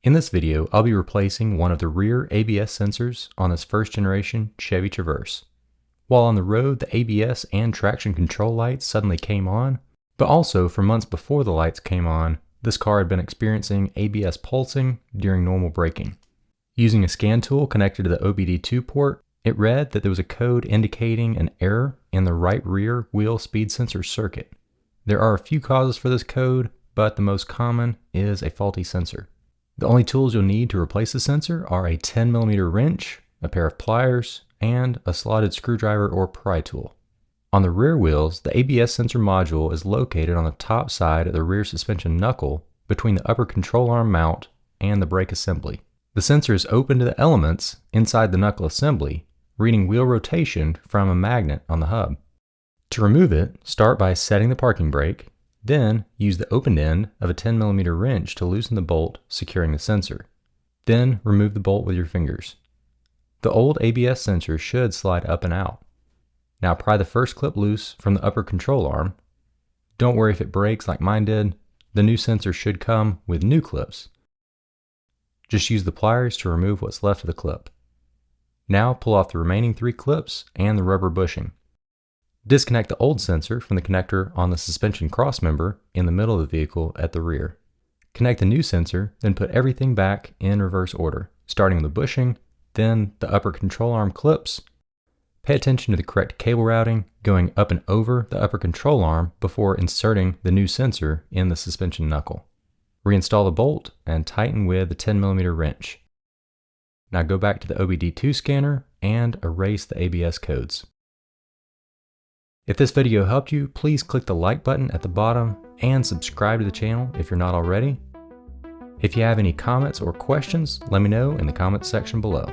In this video, I'll be replacing one of the rear ABS sensors on this first generation Chevy Traverse. While on the road, the ABS and traction control lights suddenly came on, but also for months before the lights came on, this car had been experiencing ABS pulsing during normal braking. Using a scan tool connected to the OBD2 port, it read that there was a code indicating an error in the right rear wheel speed sensor circuit. There are a few causes for this code, but the most common is a faulty sensor. The only tools you'll need to replace the sensor are a 10mm wrench, a pair of pliers, and a slotted screwdriver or pry tool. On the rear wheels, the ABS sensor module is located on the top side of the rear suspension knuckle between the upper control arm mount and the brake assembly. The sensor is open to the elements inside the knuckle assembly, reading wheel rotation from a magnet on the hub. To remove it, start by setting the parking brake, then use the open end of a 10mm wrench to loosen the bolt securing the sensor. Then remove the bolt with your fingers. The old ABS sensor should slide up and out. Now pry the first clip loose from the upper control arm. Don't worry if it breaks like mine did. The new sensor should come with new clips. Just use the pliers to remove what's left of the clip. Now pull off the remaining 3 clips and the rubber bushing. Disconnect the old sensor from the connector on the suspension crossmember in the middle of the vehicle at the rear. Connect the new sensor, then put everything back in reverse order, starting with the bushing, then the upper control arm clips. Pay attention to the correct cable routing, going up and over the upper control arm before inserting the new sensor in the suspension knuckle. Reinstall the bolt and tighten with the 10mm wrench. Now go back to the OBD2 scanner and erase the ABS codes. If this video helped you, please click the like button at the bottom and subscribe to the channel if you're not already. If you have any comments or questions, let me know in the comments section below.